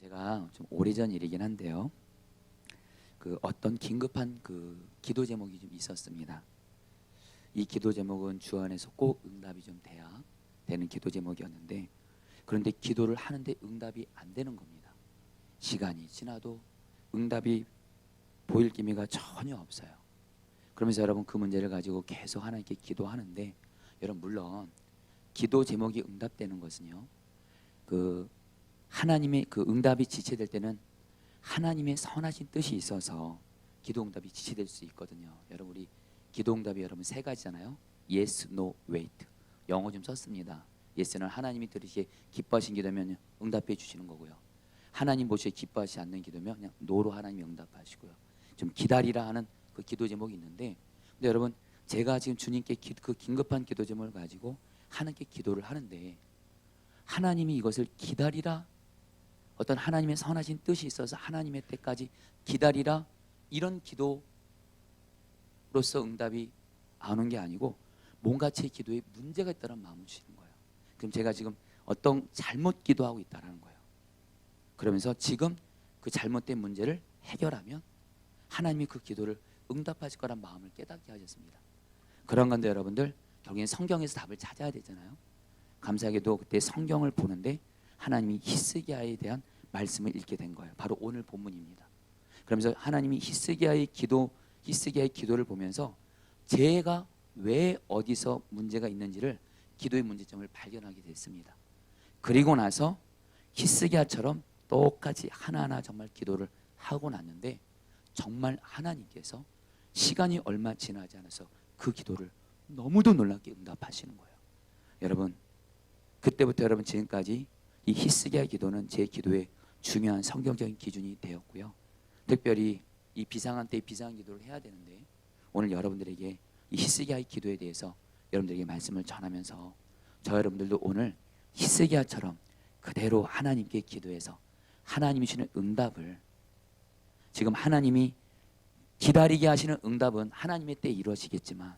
제가 좀 오래전 일이긴 한데요. 어떤 긴급한 기도 제목이 좀 있었습니다. 이 기도 제목은 주 안에서 꼭 응답이 좀 돼야 되는 기도 제목이었는데, 그런데 기도를 하는데 응답이 안 되는 겁니다. 시간이 지나도 응답이 보일 기미가 전혀 없어요. 그러면서 여러분 그 문제를 가지고 계속 하나님께 기도하는데, 여러분 물론 기도 제목이 응답되는 것은요, 하나님의 응답이 지체될 때는 하나님의 선하신 뜻이 있어서 기도 응답이 지체될 수 있거든요. 여러분 우리 기도 응답이 여러분 세 가지잖아요. Yes, No, Wait. 영어 좀 썼습니다. Yes는 하나님이 들으시기에 기뻐하신 기도면 응답해 주시는 거고요. 하나님 보시기에 기뻐하지 않는 기도면 그냥 No로 하나님이 응답하시고요. 좀 기다리라 하는 그 기도 제목이 있는데, 근데 여러분 제가 지금 주님께 그 긴급한 기도 제목을 가지고 하나님께 기도를 하는데, 하나님이 이것을 기다리라, 어떤 하나님의 선하신 뜻이 있어서 하나님의 때까지 기다리라, 이런 기도로서 응답이 안 온 게 아니고 뭔가 제 기도에 문제가 있다는 마음을 주시는 거예요. 그럼 제가 지금 어떤 잘못 기도하고 있다는 거예요. 그러면서 지금 그 잘못된 문제를 해결하면 하나님이 그 기도를 응답하실 거란 마음을 깨닫게 하셨습니다. 그런 건데 여러분들, 결국엔 성경에서 답을 찾아야 되잖아요. 감사하게도 그때 성경을 보는데 하나님이 히스기야에 대한 말씀을 읽게 된 거예요. 바로 오늘 본문입니다. 그러면서 하나님이 히스기야의 기도를 보면서 제가 왜 어디서 문제가 있는지를, 기도의 문제점을 발견하게 됐습니다. 그리고 나서 히스기야처럼 똑같이 하나하나 정말 기도를 하고 났는데, 정말 하나님께서 시간이 얼마 지나지 않아서 그 기도를 너무도 놀랍게 응답하시는 거예요. 여러분 그때부터 여러분 지금까지 이 히스기야 기도는 제 기도의 중요한 성경적인 기준이 되었고요. 특별히 이 비상한 때에 비상한 기도를 해야 되는데, 오늘 여러분들에게 이 히스기야의 기도에 대해서 여러분들에게 말씀을 전하면서 저 여러분들도 오늘 히스기야처럼 그대로 하나님께 기도해서 하나님이 주시는 응답을, 지금 하나님이 기다리게 하시는 응답은 하나님의 때에 이루어지겠지만,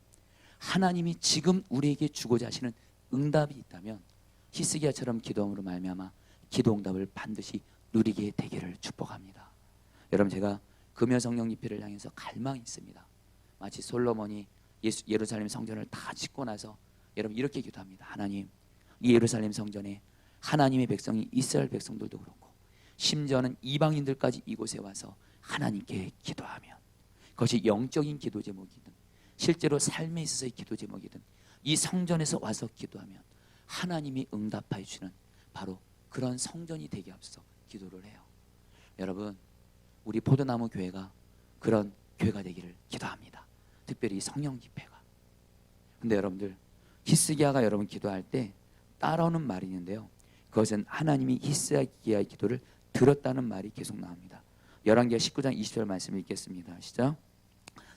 하나님이 지금 우리에게 주고자 하시는 응답이 있다면 히스기야처럼 기도함으로 말미암아 기도 응답을 반드시 누리게 되기를 축복합니다. 여러분 제가 금요 성령 집회를 향해서 갈망이 있습니다. 마치 솔로몬이 예루살렘 성전을 다 짓고 나서 여러분 이렇게 기도합니다. 하나님, 이 예루살렘 성전에 하나님의 백성이 이스라엘 백성들도 그렇고 심지어는 이방인들까지 이곳에 와서 하나님께 기도하면, 그것이 영적인 기도 제목이든 실제로 삶에 있어서의 기도 제목이든 이 성전에서 와서 기도하면 하나님이 응답하여 주시는 바로 그런 성전이 되게 앞서 기도를 해요. 여러분 우리 포도나무 교회가 그런 교회가 되기를 기도합니다. 특별히 성령 집회가. 근데 여러분들 히스기야가 여러분 기도할 때 따라오는 말이 있는데요, 그것은 하나님이 히스기야의 기도를 들었다는 말이 계속 나옵니다. 열왕기하 19장 20절 말씀을 읽겠습니다. 시작.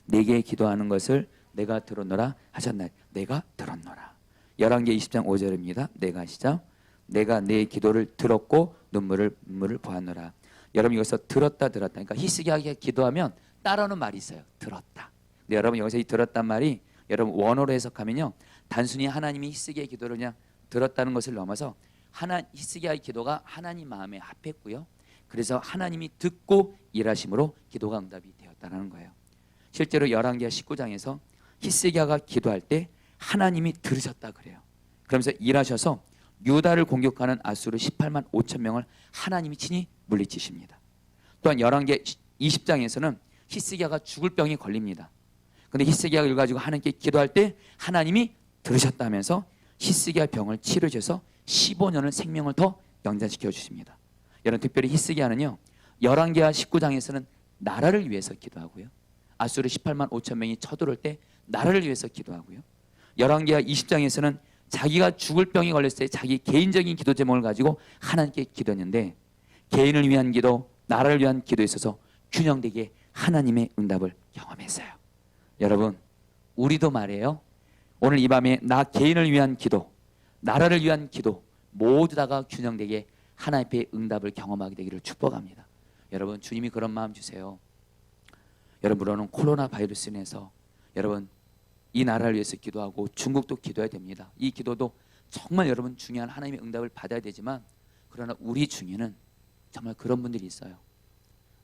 내게 기도하는 것을 내가 들었노라 하셨나니, 내가 들었노라. 열왕기하 20장 5절입니다. 내가 시작. 내가 내 기도를 들었고 눈물을 보았노라. 여러분 여기서 들었다. 그러니까 히스기야가 기도하면 따라오는 말이 있어요. 들었다. 근데 여러분 여기서 이 들었단 말이 여러분 원어로 해석하면요, 단순히 하나님이 히스기야의 기도를 그냥 들었다는 것을 넘어서 히스기야의 기도가 하나님 마음에 합했고요, 그래서 하나님이 듣고 일하심으로 기도가 응답이 되었다는 거예요. 실제로 열왕기하 19장에서 히스기야가 기도할 때 하나님이 들으셨다 그래요. 그러면서 일하셔서 유다를 공격하는 아수르 18만 5천 명을 하나님이 친히 물리치십니다. 또한 열왕기하 20장에서는 히스기야가 죽을 병이 걸립니다. 그런데 히스기야가 이걸 가지고 하나님께 기도할 때 하나님이 들으셨다면서 히스기야 병을 치료해서 15년을 생명을 더 연장시켜 주십니다. 여러분 특별히 히스기야는요, 열왕기하 19장에서는 나라를 위해서 기도하고요, 아수르 18만 5천 명이 쳐들어올 때 나라를 위해서 기도하고요, 열왕기하 20장에서는 자기가 죽을 병이 걸렸을 때 자기 개인적인 기도 제목을 가지고 하나님께 기도했는데, 개인을 위한 기도, 나라를 위한 기도에 있어서 균형되게 하나님의 응답을 경험했어요. 여러분 우리도 말이에요, 오늘 이 밤에 나 개인을 위한 기도, 나라를 위한 기도 모두 다가 균형되게 하나님의 응답을 경험하게 되기를 축복합니다. 여러분 주님이 그런 마음 주세요. 여러분 물론 코로나 바이러스 인해서 여러분 이 나라를 위해서 기도하고 중국도 기도해야 됩니다. 이 기도도 정말 여러분 중요한 하나님의 응답을 받아야 되지만, 그러나 우리 중에는 정말 그런 분들이 있어요.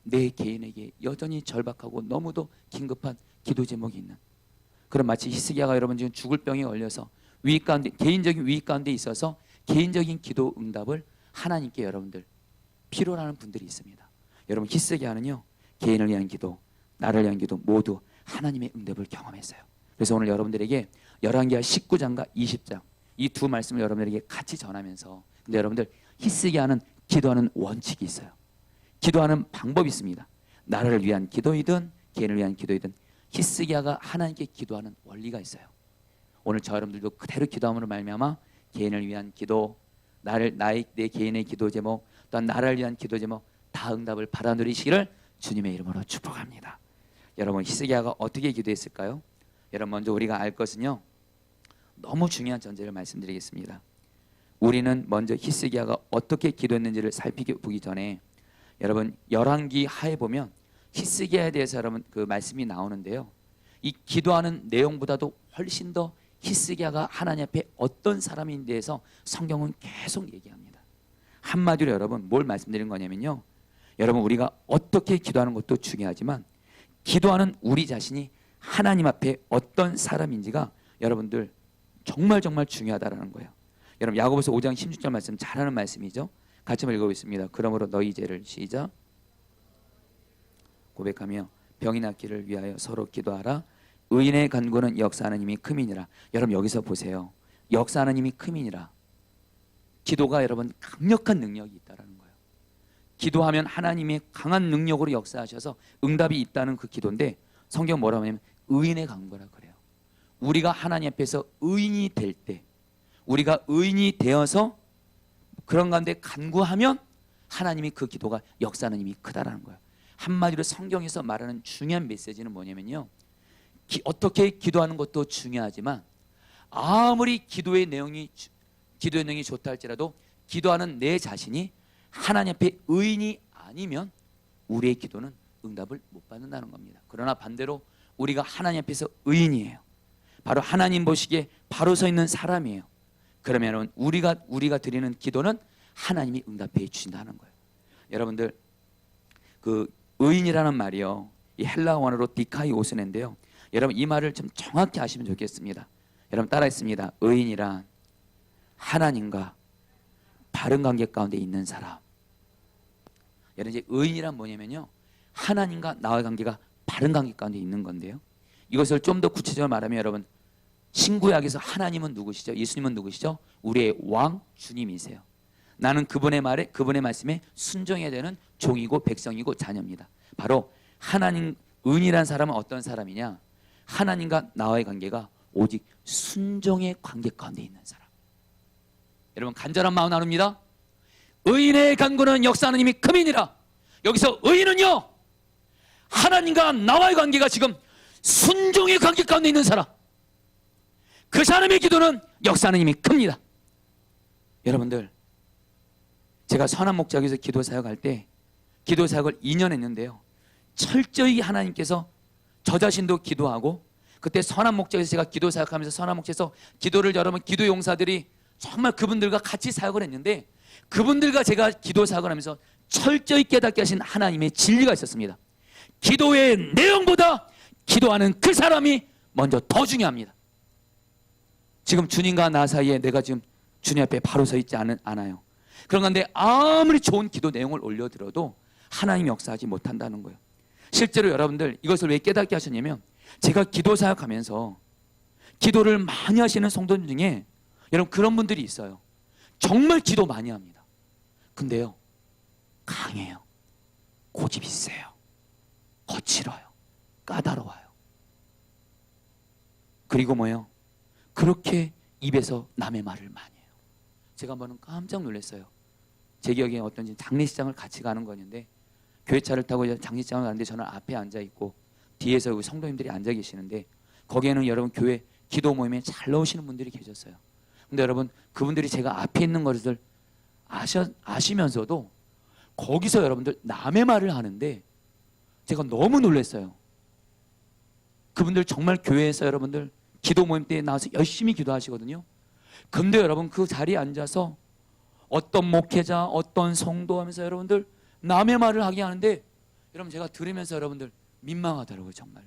내 개인에게 여전히 절박하고 너무도 긴급한 기도 제목이 있는, 그런 마치 히스기야가 여러분 지금 죽을 병에 걸려서 위기 가운데, 개인적인 위기 가운데 있어서 개인적인 기도 응답을 하나님께 여러분들 필요로 하는 분들이 있습니다. 여러분 히스기야는요, 개인을 위한 기도, 나를 위한 기도 모두 하나님의 응답을 경험했어요. 그래서 오늘 여러분들에게 열왕기하 19장과 20장 이 두 말씀을 여러분들에게 같이 전하면서, 근데 여러분들 히스기야는 기도하는 원칙이 있어요. 기도하는 방법이 있습니다. 나라를 위한 기도이든 개인을 위한 기도이든 히스기야가 하나님께 기도하는 원리가 있어요. 오늘 저 여러분들도 그대로 기도함으로 말미암아 개인을 위한 기도, 내 개인의 기도 제목, 또한 나라를 위한 기도 제목 다 응답을 받아 누리시기를 주님의 이름으로 축복합니다. 여러분 히스기야가 어떻게 기도했을까요? 여러분 먼저 우리가 알 것은요, 너무 중요한 전제를 말씀드리겠습니다. 우리는 먼저 히스기야가 어떻게 기도했는지를 살펴보기 전에 여러분 열왕기 하에 보면 히스기야에 대해서 여러분 그 말씀이 나오는데요, 이 기도하는 내용보다도 훨씬 더 히스기야가 하나님 앞에 어떤 사람인 대해서 성경은 계속 얘기합니다. 한마디로 여러분 뭘 말씀드리는 거냐면요, 여러분 우리가 어떻게 기도하는 것도 중요하지만 기도하는 우리 자신이 하나님 앞에 어떤 사람인지가 여러분들 정말 중요하다라는 거예요. 여러분 야고보서 5장 16절 말씀 잘하는 말씀이죠. 같이 한번 읽어보겠습니다. 그러므로 너희 죄를 시작 고백하며 병이 낫기를 위하여 서로 기도하라. 의인의 간구는 역사하는 힘이 큼이니라. 여러분 여기서 보세요. 역사하는 힘이 큼이니라. 기도가 여러분 강력한 능력이 있다라는 거예요. 기도하면 하나님의 강한 능력으로 역사하셔서 응답이 있다는 그 기도인데, 성경 뭐라고 하냐면 의인의 간구라 그래요. 우리가 하나님 앞에서 의인이 될 때, 우리가 의인이 되어서 그런 가운데 간구하면 하나님이 그 기도가 역사하는 힘이 크다라는 거예요. 한마디로 성경에서 말하는 중요한 메시지는 뭐냐면요, 어떻게 기도하는 것도 중요하지만 아무리 기도의 내용이 좋다 할지라도 기도하는 내 자신이 하나님 앞에 의인이 아니면 우리의 기도는 응답을 못 받는다는 겁니다. 그러나 반대로 우리가 하나님 앞에서 의인이에요. 바로 하나님 보시기에 바로 서 있는 사람이에요. 그러면 우리가 드리는 기도는 하나님이 응답해 주신다는 거예요. 여러분들 그 의인이라는 말이요, 이 헬라어 원어로 디카이오스인데요, 여러분 이 말을 좀 정확히 아시면 좋겠습니다. 여러분 따라했습니다. 의인이란 하나님과 바른 관계 가운데 있는 사람. 여러분 이제 의인이란 뭐냐면요, 하나님과 나와의 관계가 바른 관계 가운데 있는 건데요, 이것을 좀 더 구체적으로 말하면 여러분 신구약에서 하나님은 누구시죠? 예수님은 누구시죠? 우리의 왕 주님이세요. 나는 그분의 말씀에 순종해야 되는 종이고 백성이고 자녀입니다. 바로 하나님, 의인이라는 사람은 어떤 사람이냐? 하나님과 나와의 관계가 오직 순종의 관계 가운데 있는 사람. 여러분 간절한 마음 나눕니다. 의인의 간구는 역사하는 힘이 큼이니라. 여기서 의인은요, 하나님과 나와의 관계가 지금 순종의 관계 가운데 있는 사람, 그 사람의 기도는 역사하는 힘이 큽니다. 여러분들 제가 선한 목자에서 기도 사역할 때 기도 사역을 2년 했는데요, 철저히 하나님께서 저 자신도 기도하고, 그때 선한 목자에서 제가 기도 사역하면서 선한 목자에서 기도를 여러분 기도 용사들이 정말 그분들과 같이 사역을 했는데, 그분들과 제가 기도 사역을 하면서 철저히 깨닫게 하신 하나님의 진리가 있었습니다. 기도의 내용보다 기도하는 그 사람이 먼저 더 중요합니다. 지금 주님과 나 사이에 내가 지금 주님 앞에 바로 서 있지 않아요. 그런 건데 아무리 좋은 기도 내용을 올려드려도 하나님 역사하지 못한다는 거예요. 실제로 여러분들 이것을 왜 깨닫게 하셨냐면, 제가 기도 사역하면서 기도를 많이 하시는 성도들 중에 여러분 그런 분들이 있어요. 정말 기도 많이 합니다. 근데요 강해요. 고집이 세요. 거칠어요. 까다로워요. 그리고 뭐예요? 그렇게 입에서 남의 말을 많이 해요. 제가 한번은 깜짝 놀랐어요. 제 기억에 어떤 장례식장을 같이 가는 거였는데, 교회차를 타고 장례식장을 가는데 저는 앞에 앉아있고 뒤에서 성도님들이 앉아 계시는데, 거기에는 여러분 교회 기도 모임에 잘 나오시는 분들이 계셨어요. 근데 여러분 그분들이 제가 앞에 있는 것을 아시면서도 거기서 여러분들 남의 말을 하는데 제가 너무 놀랐어요. 그분들 정말 교회에서 여러분들 기도 모임 때 나와서 열심히 기도하시거든요. 근데 여러분 그 자리에 앉아서 어떤 목회자, 어떤 성도 하면서 여러분들 남의 말을 하게 하는데 여러분 제가 들으면서 여러분들 민망하더라고요. 정말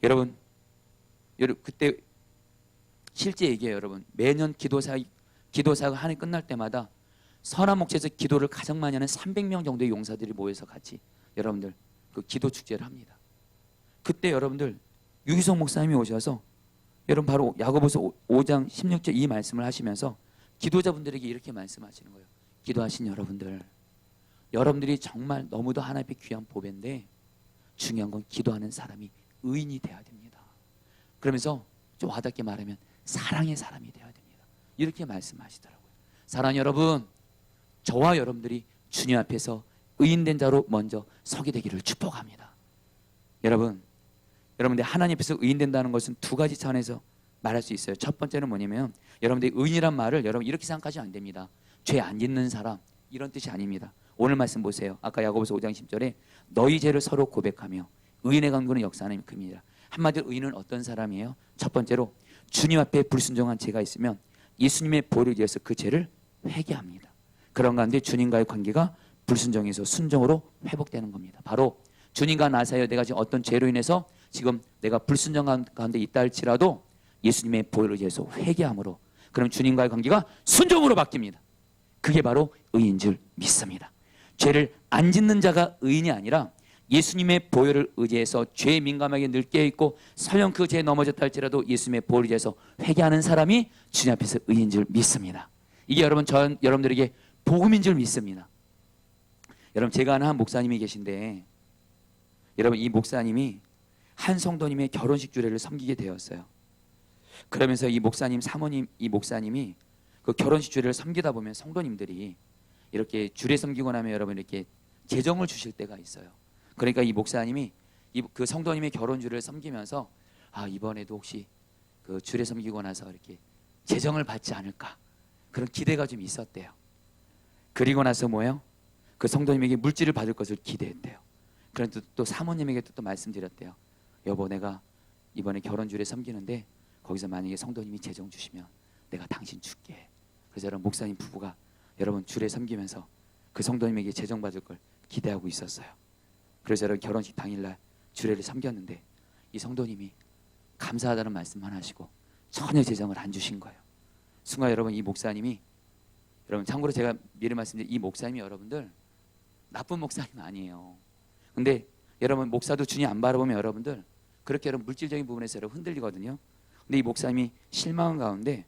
여러분 그때 실제 얘기해요. 여러분 매년 기도사가 한 해 끝날 때마다 선한 목재에서 기도를 가장 많이 하는 300명 정도의 용사들이 모여서 같이 여러분들 그 기도 축제를 합니다. 그때 여러분들 유기성 목사님이 오셔서 여러분 바로 야고보서 5장 16절 이 말씀을 하시면서 기도자분들에게 이렇게 말씀하시는 거예요. 기도하신 여러분들이 정말 너무도 하나님 앞에 귀한 보배인데 중요한 건 기도하는 사람이 의인이 돼야 됩니다. 그러면서 좀 와닿게 말하면 사랑의 사람이 돼야 됩니다. 이렇게 말씀하시더라고요. 사랑하는 여러분, 저와 여러분들이 주님 앞에서 의인된 자로 먼저 서게 되기를 축복합니다. 여러분들 하나님 앞에서 의인된다는 것은 두 가지 차원에서 말할 수 있어요. 첫 번째는 뭐냐면 여러분들이 의인이란 말을 여러분 이렇게 생각하시면 안 됩니다. 죄 안 짓는 사람 이런 뜻이 아닙니다. 오늘 말씀 보세요. 아까 야고보서 5장 10절에 너희 죄를 서로 고백하며 의인의 강구는 역사하는 금이라. 한마디로 의인은 어떤 사람이에요? 첫 번째로 주님 앞에 불순종한 죄가 있으면 예수님의 보혈을 위해서 그 죄를 회개합니다. 그런 가운데 주님과의 관계가 불순종에서 순종으로 회복되는 겁니다. 바로 주님과 나 사이에 내가 지금 어떤 죄로 인해서 지금 내가 불순종 가운데 있다 할지라도 예수님의 보혈을 위해서 회개함으로 그럼 주님과의 관계가 순종으로 바뀝니다. 그게 바로 의인 줄 믿습니다. 죄를 안 짓는 자가 의인이 아니라 예수님의 보혈을 의지해서 죄에 민감하게 늘 깨어있고 설령 그 죄에 넘어졌다 할지라도 예수님의 보혈을 위해서 회개하는 사람이 주님 앞에서 의인 줄 믿습니다. 이게 여러분들에게 복음인 줄 믿습니다. 여러분 제가 아는 한 목사님이 계신데 여러분 이 목사님이 한 성도님의 결혼식 주례를 섬기게 되었어요. 그러면서 이 목사님 사모님 이 목사님이 그 결혼식 주례를 섬기다 보면 성도님들이 이렇게 주례 섬기고 나면 여러분 이렇게 재정을 주실 때가 있어요. 그러니까 이 목사님이 그 성도님의 결혼 주례를 섬기면서 이번에도 혹시 그 주례 섬기고 나서 이렇게 재정을 받지 않을까 그런 기대가 좀 있었대요. 그리고 나서 뭐예요? 그 성도님에게 물질을 받을 것을 기대했대요. 그런데 또 사모님에게 또 말씀드렸대요. 여보 내가 이번에 결혼 주례 섬기는데 거기서 만약에 성도님이 재정 주시면 내가 당신 줄게. 그래서 여러분 목사님 부부가 여러분 주례 섬기면서 그 성도님에게 재정 받을 걸 기대하고 있었어요. 그래서 여러분 결혼식 당일날 주례를 섬겼는데 이 성도님이 감사하다는 말씀만 하시고 전혀 재정을 안 주신 거예요. 순간 여러분 이 목사님이 여러분 참고로 제가 미리 말씀드린 이 목사님이 여러분들 나쁜 목사님 아니에요. 근데 여러분 목사도 주님 안 바라보면 여러분들 그렇게 여러분 물질적인 부분에서 여러분 흔들리거든요. 근데 이 목사님이 실망한 가운데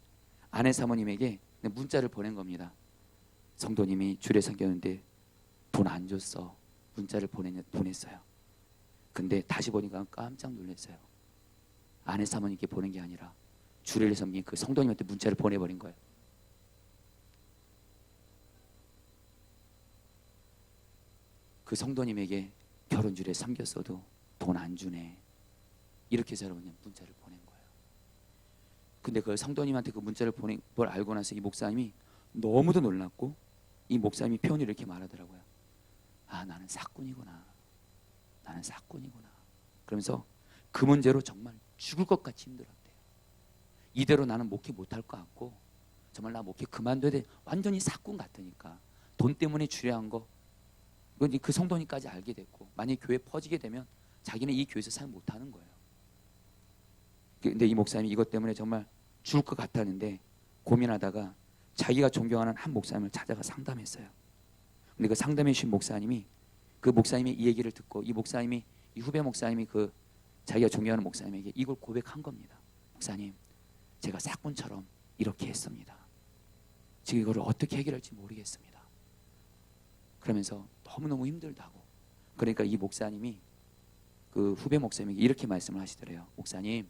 아내 사모님에게 문자를 보낸 겁니다. 성도님이 주례 섬겼는데 돈 안 줬어. 문자를 보냈어요. 근데 다시 보니까 깜짝 놀랐어요. 아내 사모님께 보낸 게 아니라 주례를 섬긴 그 성도님한테 문자를 보내버린 거예요. 그 성도님에게 결혼 주례 섬겼어도 돈 안 주네. 이렇게 해서 여러분 문자를 보낸 거예요. 근데 그 성도님한테 그 문자를 보낸 걸 알고 나서 이 목사님이 너무도 놀랐고 이 목사님이 표현을 이렇게 말하더라고요. 나는 사꾼이구나. 나는 사꾼이구나. 그러면서 그 문제로 정말 죽을 것 같이 힘들었대요. 이대로 나는 목회 못할 것 같고 정말 나 목회 그만둬야 돼. 완전히 사꾼 같으니까 돈 때문에 주례한 거 그건 그 성도님까지 알게 됐고 만약에 교회 퍼지게 되면 자기는 이 교회에서 사역 못하는 거예요. 근데 이 목사님이 이것 때문에 정말 죽을 것 같았는데 고민하다가 자기가 존경하는 한 목사님을 찾아가 상담했어요. 근데 그 상담해 주신 목사님이 그 목사님의 이 얘기를 듣고 이 후배 목사님이 그 자기가 존경하는 목사님에게 이걸 고백한 겁니다. 목사님, 제가 사꾼처럼 이렇게 했습니다. 지금 이거를 어떻게 해결할지 모르겠습니다. 그러면서 너무너무 힘들다고. 그러니까 이 목사님이 그 후배 목사님에게 이렇게 말씀을 하시더래요. 목사님,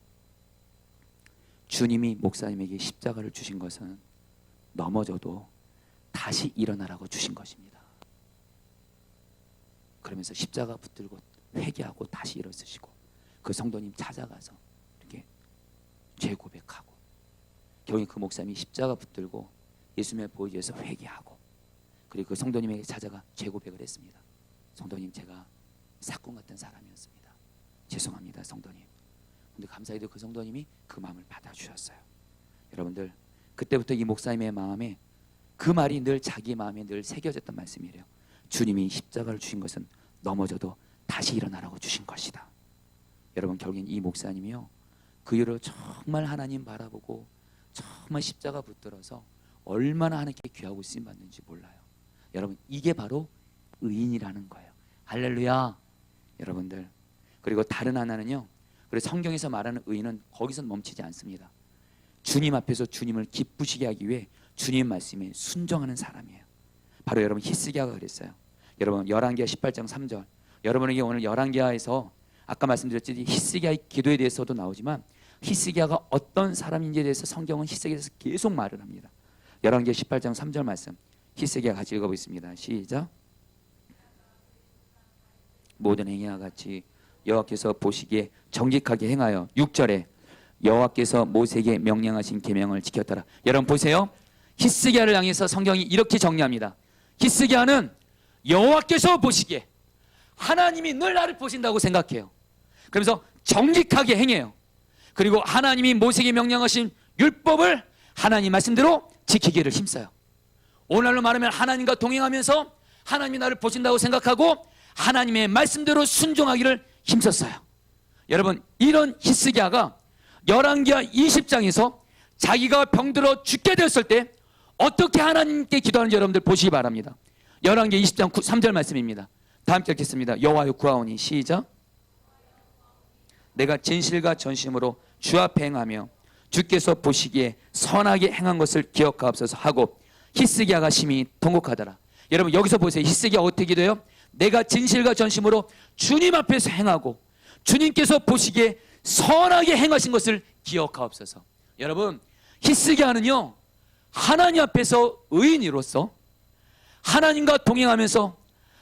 주님이 목사님에게 십자가를 주신 것은 넘어져도 다시 일어나라고 주신 것입니다. 그러면서 십자가 붙들고 회개하고 다시 일어서시고 그 성도님 찾아가서 이렇게 죄 고백하고 결국 그 목사님이 십자가 붙들고 예수님의 보혈에서 회개하고 그리고 그 성도님에게 찾아가 죄 고백을 했습니다. 성도님, 제가 사꾼 같은 사람이었습니다. 죄송합니다, 성도님. 근데 감사히도 그 성도님이 그 마음을 받아주셨어요. 여러분들 그때부터 이 목사님의 마음에 그 말이 늘 자기 마음에 늘 새겨졌던 말씀이래요. 주님이 십자가를 주신 것은 넘어져도 다시 일어나라고 주신 것이다. 여러분, 결국엔 이 목사님이요, 그 이후로 정말 하나님 바라보고 정말 십자가 붙들어서 얼마나 하나님께 귀하고 쓰임받는지 몰라요. 여러분, 이게 바로 의인이라는 거예요. 할렐루야. 여러분들, 그리고 다른 하나는요, 그래서 성경에서 말하는 의인은 거기서 멈추지 않습니다. 주님 앞에서 주님을 기쁘시게 하기 위해 주님 말씀에 순종하는 사람이에요. 바로 여러분 히스기야가 그랬어요. 여러분 열왕기하 18장 3절, 여러분에게 오늘 열왕기하에서 아까 말씀드렸듯이 히스기야의 기도에 대해서도 나오지만 히스기야가 어떤 사람인지에 대해서 성경은 히스기야에서 계속 말을 합니다. 열왕기하 18장 3절 말씀, 히스기야 같이 읽어보겠습니다. 시작. 모든 행위와 같이 여호와께서 보시기에 정직하게 행하여, 6절에 여호와께서 모세에게 명령하신 계명을 지켰더라. 여러분 보세요. 히스기야를 향해서 성경이 이렇게 정리합니다. 히스기야는 여호와께서 보시기에, 하나님이 늘 나를 보신다고 생각해요. 그러면서 정직하게 행해요. 그리고 하나님이 모세에게 명령하신 율법을 하나님 말씀대로 지키기를 힘써요. 오늘날로 말하면 하나님과 동행하면서 하나님이 나를 보신다고 생각하고 하나님의 말씀대로 순종하기를 힘썼어요. 여러분, 이런 히스기야가 열왕기하 20장에서 자기가 병들어 죽게 되었을 때 어떻게 하나님께 기도하는지 여러분들 보시기 바랍니다. 열왕기하 20장 3절 말씀입니다. 다 함께 읽겠습니다. 여호와여 구하오니, 시작. 내가 진실과 전심으로 주 앞에 행하며 주께서 보시기에 선하게 행한 것을 기억하옵소서 하고 히스기야가 심히 통곡하더라. 여러분 여기서 보세요. 히스기야 어떻게 기도해요? 내가 진실과 전심으로 주님 앞에서 행하고 주님께서 보시기에 선하게 행하신 것을 기억하옵소서. 여러분, 히스기야는요, 하나님 앞에서 의인으로서 하나님과 동행하면서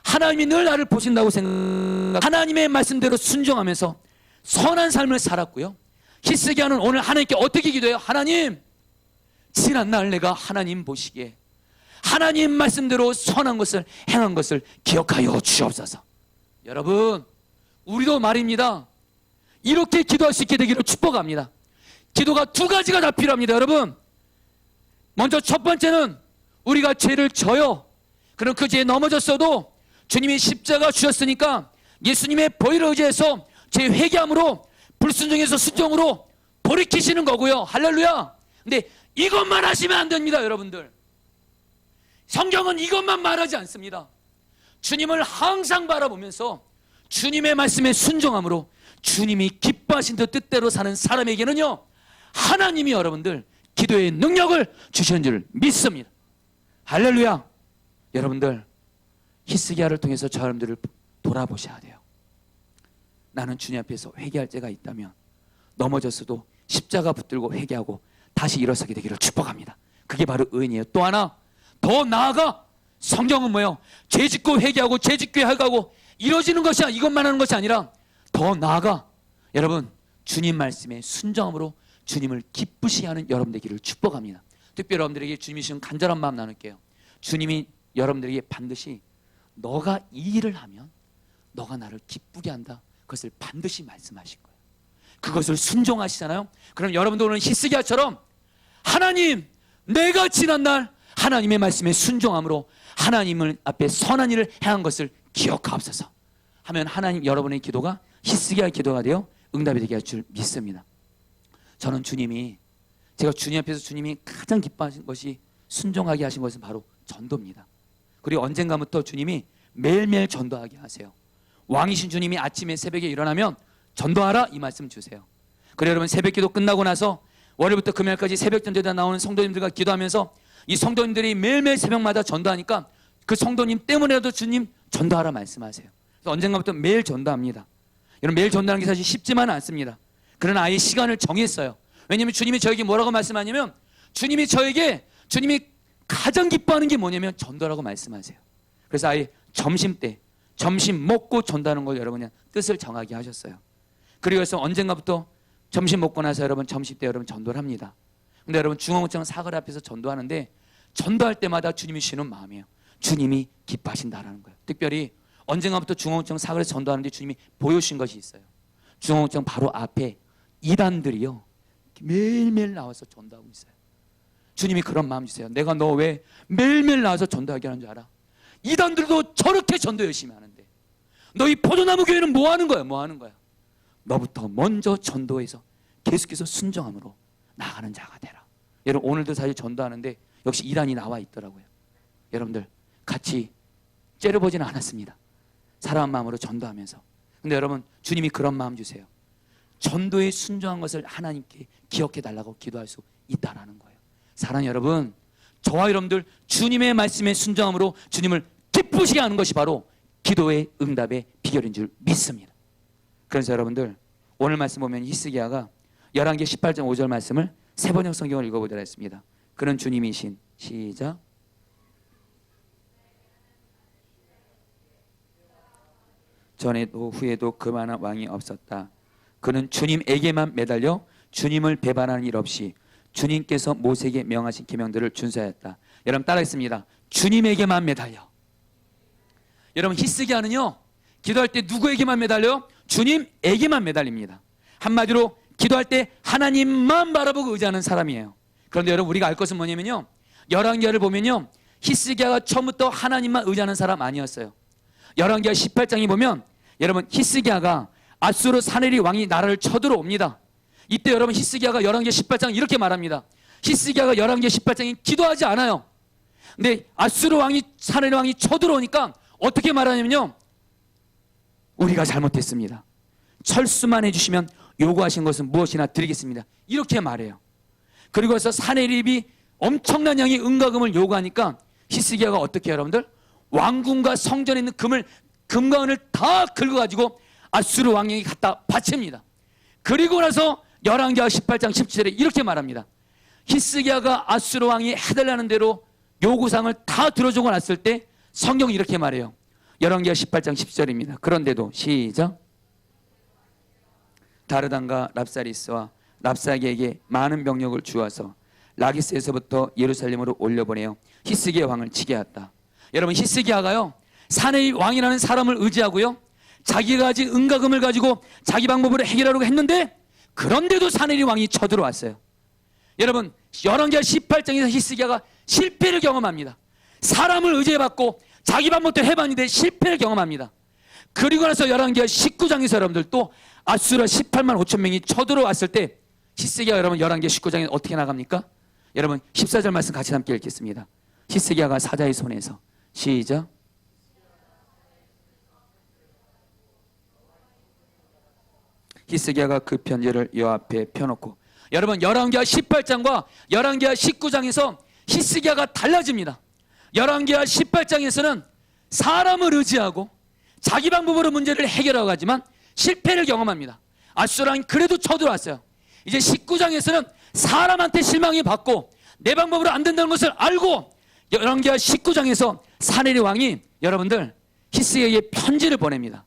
하나님이 늘 나를 보신다고 생각, 하나님의 말씀대로 순종하면서 선한 삶을 살았고요. 히스기야는 오늘 하나님께 어떻게 기도해요? 하나님, 지난날 내가 하나님 보시기에 하나님 말씀대로 선한 것을 행한 것을 기억하여 주옵소서. 여러분, 우리도 말입니다. 이렇게 기도할 수 있게 되기를 축복합니다. 기도가 두 가지가 다 필요합니다. 여러분, 먼저 첫 번째는 우리가 죄를 져요. 그럼 그 죄에 넘어졌어도 주님이 십자가 주셨으니까 예수님의 보혈을 의지해서 제 회개함으로 불순종에서 순종으로 돌이키시는 거고요. 할렐루야. 근데 이것만 하시면 안 됩니다. 여러분들, 성경은 이것만 말하지 않습니다. 주님을 항상 바라보면서 주님의 말씀에 순종함으로 주님이 기뻐하신 그 뜻대로 사는 사람에게는요, 하나님이 여러분들 기도의 능력을 주시는 줄 믿습니다. 할렐루야. 여러분들, 히스기야를 통해서 저 사람들을 돌아보셔야 돼요. 나는 주님 앞에서 회개할 때가 있다면 넘어졌어도 십자가 붙들고 회개하고 다시 일어서게 되기를 축복합니다. 그게 바로 의인이에요. 또 하나, 더 나아가 성경은 뭐예요? 죄 짓고 회개하고 죄 짓고 회개하고 이루어지는 것이 이것만 하는 것이 아니라 더 나아가 여러분 주님 말씀에 순종함으로 주님을 기쁘시게 하는 여러분 되기를 축복합니다. 특별히 여러분들에게 주님이 주신 간절한 마음 나눌게요. 주님이 여러분들에게 반드시 너가 이 일을 하면 너가 나를 기쁘게 한다, 그것을 반드시 말씀하신 거예요. 그것을 순종하시잖아요. 그럼 여러분도 오늘 히스기야처럼 하나님, 내가 지난날 하나님의 말씀에 순종함으로 하나님을 앞에 선한 일을 행한 것을 기억하옵소서 하면 하나님 여러분의 기도가 히스기야의 기도가 되어 응답이 되게 할 줄 믿습니다. 저는 제가 주님 앞에서 주님이 가장 기뻐하신 것이 순종하게 하신 것은 바로 전도입니다. 그리고 언젠가부터 주님이 매일매일 전도하게 하세요. 왕이신 주님이 아침에 새벽에 일어나면 전도하라 이 말씀 주세요. 그래 여러분, 새벽기도 끝나고 나서 월요일부터 금요일까지 새벽 전도에 나오는 성도님들과 기도하면서 이 성도님들이 매일매일 새벽마다 전도하니까 그 성도님 때문에라도 주님 전도하라 말씀하세요. 그래서 언젠가부터 매일 전도합니다. 여러분, 매일 전도하는 게 사실 쉽지만은 않습니다. 그러나 아예 시간을 정했어요. 왜냐하면 주님이 저에게 뭐라고 말씀하냐면 주님이 가장 기뻐하는 게 뭐냐면 전도라고 말씀하세요. 그래서 아예 점심 먹고 전도하는 걸 여러분 그냥 뜻을 정하게 하셨어요. 그리고 해서 언젠가부터 점심 먹고 나서 여러분 점심 때 여러분 전도를 합니다. 근데 여러분 중앙구청 사거리 앞에서 전도하는데 전도할 때마다 주님이 주시는 마음이에요. 주님이 기뻐하신다라는 거예요. 특별히 언젠가부터 중앙구청 사거리에서 전도하는데 주님이 보여주신 것이 있어요. 중앙구청 바로 앞에 이단들이요 매일매일 나와서 전도하고 있어요. 주님이 그런 마음 주세요. 내가 너 왜 매일매일 나와서 전도하게 하는 줄 알아? 이단들도 저렇게 전도 열심히 하는데 너희 포도나무 교회는 뭐 하는 거야? 뭐 하는 거야? 너부터 먼저 전도해서 계속해서 순종함으로 나가는 자가 되라. 여러분 오늘도 사실 전도하는데 역시 이단이 나와 있더라고요. 여러분들 같이 째려보지는 않았습니다. 사랑한 마음으로 전도하면서. 근데 여러분 주님이 그런 마음 주세요. 전도에 순종한 것을 하나님께 기억해 달라고 기도할 수 있다라는 거예요. 사랑하는 여러분, 저와 여러분들 주님의 말씀에 순종함으로 주님을 기쁘시게 하는 것이 바로 기도의 응답의 비결인 줄 믿습니다. 그래서 여러분들 오늘 말씀 보면 히스기야가 열왕기 18장 5절 말씀을 세번역 성경을 읽어보도록 하겠습니다. 그는 주님이신 시작 전에도 후에도 그만한 왕이 없었다. 그는 주님에게만 매달려 주님을 배반하는 일 없이 주님께서 모세에게 명하신 계명들을 준수하였다. 여러분 따라했습니다. 주님에게만 매달려. 여러분 히스기야는요 기도할 때 누구에게만 매달려요? 주님에게만 매달립니다. 한마디로 기도할 때 하나님만 바라보고 의지하는 사람이에요. 그런데 여러분 우리가 알 것은 뭐냐면요 열왕기하를 보면요 히스기야가 처음부터 하나님만 의지하는 사람 아니었어요. 열왕기하 18장에 보면 여러분 히스기야가 아수르 사네립 왕이 나라를 쳐들어옵니다. 이때 여러분 히스기야가 열왕기하 18장 이렇게 말합니다. 히스기야가 열왕기하 18장에 기도하지 않아요. 근데 아수르 왕이 사네립 왕이 쳐들어오니까 어떻게 말하냐면요 우리가 잘못했습니다. 철수만 해주시면 요구하신 것은 무엇이나 드리겠습니다. 이렇게 말해요. 그리고 해서 사네립이 엄청난 양의 은과금을 요구하니까 히스기야가 어떻게 해요 여러분들? 왕궁과 성전에 있는 금과 은을 다 긁어가지고 아수르 왕에게 갖다 바칩니다. 그리고 나서 열왕기하 18장 17절에 이렇게 말합니다. 히스기야가 아수르 왕이 해달라는 대로 요구사항을 다 들어주고 났을 때 성경이 이렇게 말해요. 열왕기하 18장 10절입니다. 그런데도 시작 다르단과 랍사리스와 랍사기에게 많은 병력을 주어서 라기스에서부터 예루살렘으로 올려보내어 히스기야 왕을 치게 하였다. 여러분 히스기야가요 사네립 왕이라는 사람을 의지하고요 자기가 가진 은과금을 가지고 자기 방법으로 해결하려고 했는데 그런데도 사네립 왕이 쳐들어왔어요. 여러분 열왕기하 18장에서 히스기야가 실패를 경험합니다. 사람을 의지해봤고 자기 방법대로 해봤는데 실패를 경험합니다. 그리고 나서 열왕기하 19장에서 여러분들 또 아수르 18만 5천 명이 쳐들어왔을 때 히스기야 여러분 열왕기하 19장에 어떻게 나갑니까? 여러분 14절 말씀 같이 함께 읽겠습니다. 히스기야가 사자의 손에서 시작 히스기야가 그 편지를 여호와 앞에 펴놓고 여러분 열왕기하 18장과 열왕기하 19장에서 히스기야가 달라집니다. 열왕기하 18장에서는 사람을 의지하고 자기 방법으로 문제를 해결하고 가지만 실패를 경험합니다. 아수르 왕이 그래도 쳐들어왔어요. 이제 19장에서는 사람한테 실망이 받고 내 방법으로 안 된다는 것을 알고 열왕기하 19장에서 사네립 왕이 여러분들 히스기야에게 편지를 보냅니다.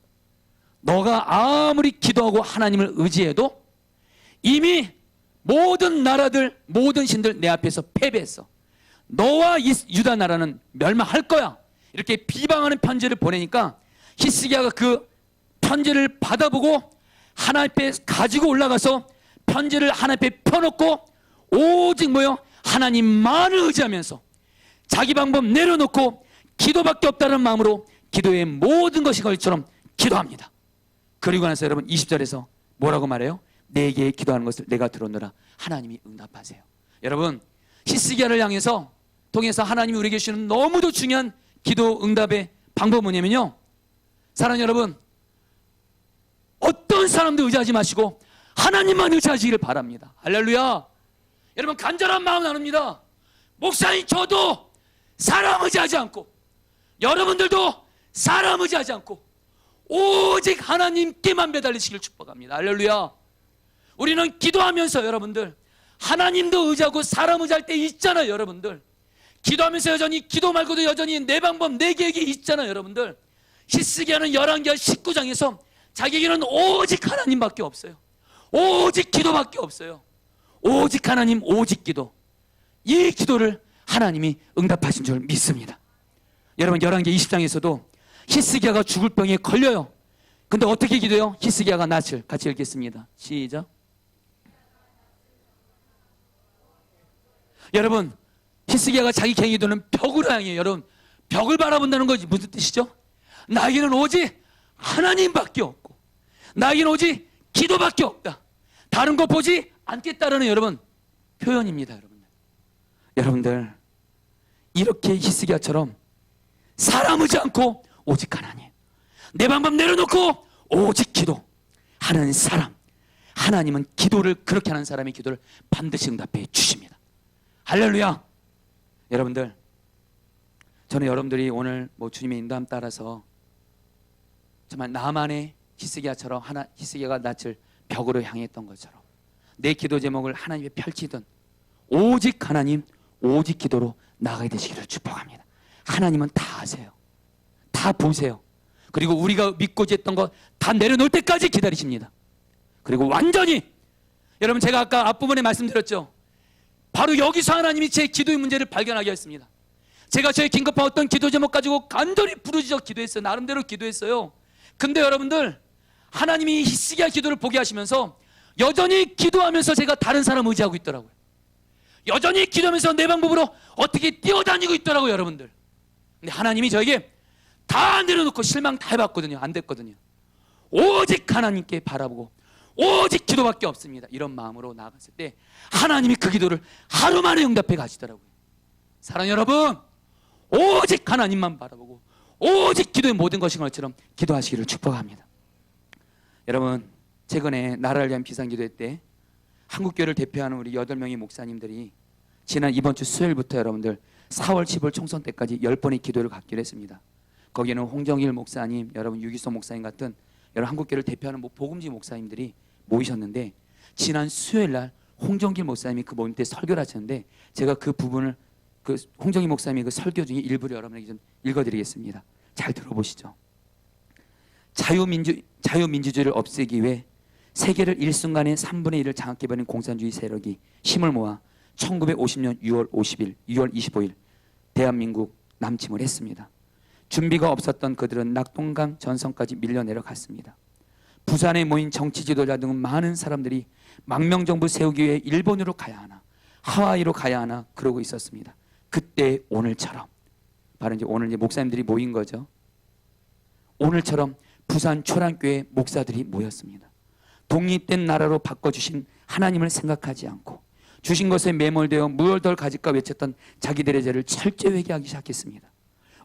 너가 아무리 기도하고 하나님을 의지해도 이미 모든 나라들 모든 신들 내 앞에서 패배했어. 너와 유다 나라는 멸망할 거야. 이렇게 비방하는 편지를 보내니까 히스기야가 그 편지를 받아보고 하나님 앞에 가지고 올라가서 편지를 하나님 앞에 펴놓고 오직 뭐요? 하나님만을 의지하면서 자기 방법 내려놓고 기도밖에 없다는 마음으로 기도의 모든 것이 것처럼 기도합니다. 그리고 나서 여러분 20절에서 뭐라고 말해요? 내게 기도하는 것을 내가 들었노라. 하나님이 응답하세요. 여러분 히스기야를 향해서 통해서 하나님이 우리에게 주시는 너무도 중요한 기도 응답의 방법은 뭐냐면요 사랑하는 여러분 어떤 사람도 의지하지 마시고 하나님만 의지하시기를 바랍니다. 할렐루야. 여러분 간절한 마음 나눕니다. 목사님 저도 사람 의지하지 않고 여러분들도 사람 의지하지 않고 오직 하나님께만 매달리시길 축복합니다. 할렐루야. 우리는 기도하면서 여러분들 하나님도 의지하고 사람 의지할 때 있잖아요. 여러분들 기도하면서 여전히 기도 말고도 여전히 내 방법 내 계획이 있잖아요. 여러분들 히스기야는 열왕기하 19장에서 자기에게는 오직 하나님밖에 없어요. 오직 기도밖에 없어요. 오직 하나님 오직 기도. 이 기도를 하나님이 응답하신 줄 믿습니다. 여러분 열왕기 20장에서도 히스기야가 죽을 병에 걸려요. 근데 어떻게 기도해요? 히스기야가 낯을 같이 읽겠습니다. 시작 여러분, 히스기야가 자기 갱이도는 벽으로 향해, 여러분, 벽을 바라본다는 것이 무슨 뜻이죠? 나에게는 오직 하나님밖에 없고, 나에게는 오직 기도밖에 없다, 다른 거 보지 않겠다라는 여러분 표현입니다. 여러분들 이렇게 히스기야처럼 사람 의지 않고 오직 하나님, 내 방법 내려놓고 오직 기도하는 사람, 하나님은 기도를, 그렇게 하는 사람의 기도를 반드시 응답해 주십니다. 할렐루야. 여러분들, 저는 여러분들이 오늘 주님의 인도함 따라서 정말 나만의 히스기야처럼, 히스기야가 낯을 벽으로 향했던 것처럼 내 기도 제목을 하나님께 펼치던 오직 하나님, 오직 기도로 나가게 되시기를 축복합니다. 하나님은 다 아세요. 다 보세요. 그리고 우리가 믿고자 했던 거 다 내려놓을 때까지 기다리십니다. 그리고 완전히, 여러분, 제가 아까 앞부분에 말씀드렸죠. 바로 여기서 하나님이 제 기도의 문제를 발견하게 했습니다. 제가 저의 긴급한 어떤 기도 제목 가지고 간절히 부르짖어 기도했어요. 나름대로 기도했어요. 근데 여러분들, 하나님이 히스기야 기도를 보게 하시면서 여전히 기도하면서 제가 다른 사람 의지하고 있더라고요. 여전히 기도하면서 내 방법으로 어떻게 뛰어다니고 있더라고요, 여러분들. 근데 하나님이 저에게 다 내려놓고 실망 다 해봤거든요. 안 됐거든요. 오직 하나님께 바라보고 오직 기도밖에 없습니다, 이런 마음으로 나아갔을 때 하나님이 그 기도를 하루 만에 응답해 가시더라고요. 사랑하는 여러분, 오직 하나님만 바라보고 오직 기도의 모든 것인 것처럼 기도하시기를 축복합니다. 여러분, 최근에 나라를 위한 비상기도회 때 한국교회를 대표하는 우리 8명의 목사님들이 지난 이번 주 수요일부터 여러분들 4월 10일 총선 때까지 10번의 기도를 갖기로 했습니다. 거기에는 홍정일 목사님, 여러분 유기소 목사님 같은 여러 한국교회를 대표하는 복음지 목사님들이 모이셨는데, 지난 수요일 날 홍정길 목사님이 그 모임 때 설교를 하셨는데, 제가 그 부분을, 그 홍정길 목사님의 그 설교 중에 일부를 여러분에게 좀 읽어드리겠습니다. 잘 들어보시죠. 자유민주주의를 없애기 위해 세계를 일순간에 3분의 1을 장악해버린 공산주의 세력이 힘을 모아 1950년 6월 25일 대한민국 남침을 했습니다. 준비가 없었던 그들은 낙동강 전선까지 밀려 내려갔습니다. 부산에 모인 정치 지도자 등 많은 사람들이 망명정부 세우기 위해 일본으로 가야 하나, 하와이로 가야 하나 그러고 있었습니다. 그때 오늘처럼, 바로 이제 오늘 이제 목사님들이 모인 거죠. 오늘처럼 부산 초랑교회 목사들이 모였습니다. 독립된 나라로 바꿔주신 하나님을 생각하지 않고 주신 것에 매몰되어 무얼덜 가질까 외쳤던 자기들의 죄를 철저히 회개하기 시작했습니다.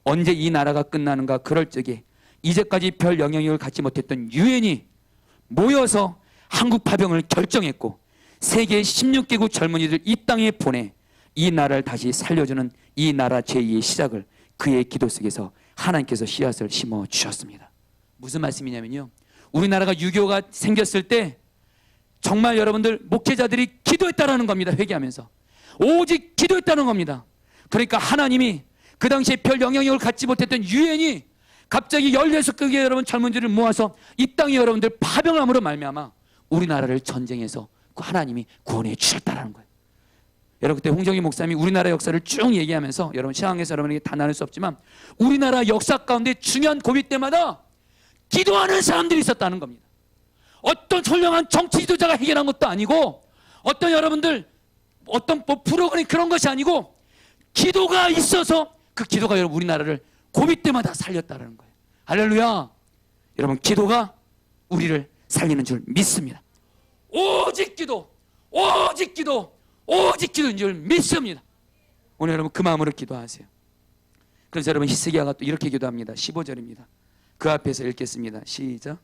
언제 이 나라가 끝나는가 그럴 적에 이제까지 별 영향력을 갖지 못했던 유엔이 모여서 한국 파병을 결정했고, 세계 16개국 젊은이들 이 땅에 보내 이 나라를 다시 살려주는 이 나라 제2의 시작을 그의 기도 속에서 하나님께서 씨앗을 심어 주셨습니다. 무슨 말씀이냐면요, 우리나라가 6.25가 생겼을 때 정말 여러분들 목회자들이 기도했다라는 겁니다. 회개하면서 오직 기도했다는 겁니다. 그러니까 하나님이 그 당시에 별 영향력을 갖지 못했던 유엔이 갑자기 16개의 여러분 젊은이들을 모아서 이 땅에 여러분들 파병함으로 말미암아 우리나라를 전쟁에서 하나님이 구원해 주셨다라는 거예요. 여러분, 그때 홍정희 목사님이 우리나라 역사를 쭉 얘기하면서, 여러분 시황에서 여러분에게 다 나눌 수 없지만 우리나라 역사 가운데 중요한 고비 때마다 기도하는 사람들이 있었다는 겁니다. 어떤 훌륭한 정치 지도자가 해결한 것도 아니고, 어떤 여러분들 어떤 프로그램 그런 것이 아니고, 기도가 있어서 그 기도가 여러분 우리나라를 고비 때마다 살렸다는 거예요. 할렐루야. 여러분, 기도가 우리를 살리는 줄 믿습니다. 오직 기도, 오직 기도, 오직 기도인 줄 믿습니다. 오늘 여러분 그 마음으로 기도하세요. 그래서 여러분 히스기야가 또 이렇게 기도합니다. 15절입니다. 그 앞에서 읽겠습니다. 시작.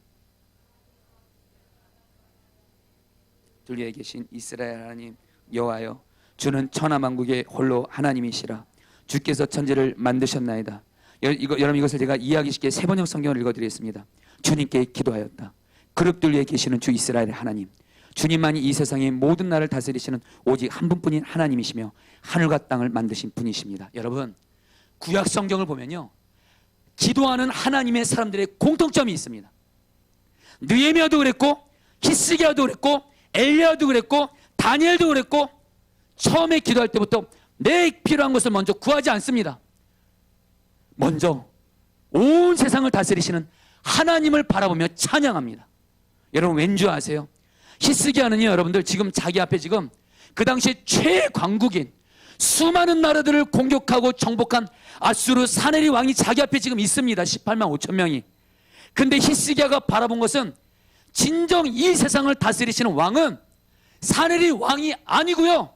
둘 위에 계신 이스라엘 하나님 여호와여, 주는 천하만국의 홀로 하나님이시라. 주께서 천지를 만드셨나이다. 여러분, 이것을 제가 이해하기 쉽게 세 번역 성경을 읽어드리겠습니다. 주님께 기도하였다. 그룹들 위에 계시는 주 이스라엘의 하나님, 주님만이 이 세상의 모든 나라를 다스리시는 오직 한 분뿐인 하나님이시며 하늘과 땅을 만드신 분이십니다. 여러분, 구약 성경을 보면요, 기도하는 하나님의 사람들의 공통점이 있습니다. 느헤미야도 그랬고, 히스기야도 그랬고, 엘리야도 그랬고, 다니엘도 그랬고, 처음에 기도할 때부터 내 필요한 것을 먼저 구하지 않습니다. 먼저 온 세상을 다스리시는 하나님을 바라보며 찬양합니다. 여러분, 왠지 아세요? 히스기야는요, 여러분들 지금 자기 앞에 지금 그 당시에 최강국인, 수많은 나라들을 공격하고 정복한 아수르 사네리 왕이 자기 앞에 지금 있습니다. 18만 5천 명이. 근데 히스기야가 바라본 것은 진정 이 세상을 다스리시는 왕은 사네리 왕이 아니고요,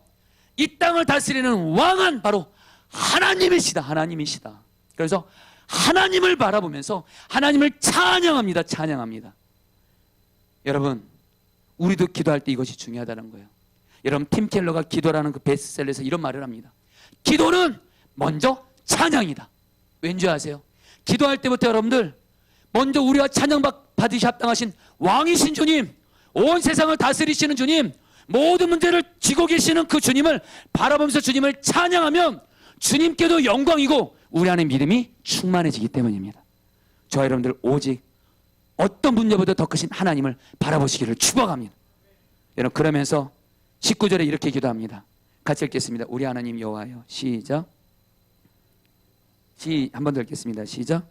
이 땅을 다스리는 왕은 바로 하나님이시다. 하나님이시다. 그래서 하나님을 바라보면서 하나님을 찬양합니다. 찬양합니다. 여러분, 우리도 기도할 때 이것이 중요하다는 거예요. 여러분, 팀 켈러가 기도라는 그 베스트셀러에서 이런 말을 합니다. 기도는 먼저 찬양이다. 왠지 아세요? 기도할 때부터 여러분들 먼저 우리가 찬양 받으시 합당하신 왕이신 주님, 온 세상을 다스리시는 주님, 모든 문제를 쥐고 계시는 그 주님을 바라보면서 주님을 찬양하면 주님께도 영광이고 우리 안에 믿음이 충만해지기 때문입니다. 저 여러분들 오직 어떤 문제보다 더 크신 하나님을 바라보시기를 축복합니다. 여러분, 그러면서 19절에 이렇게 기도합니다. 같이 읽겠습니다. 우리 하나님 여호와여. 시작. 한 번 더 읽겠습니다. 시작.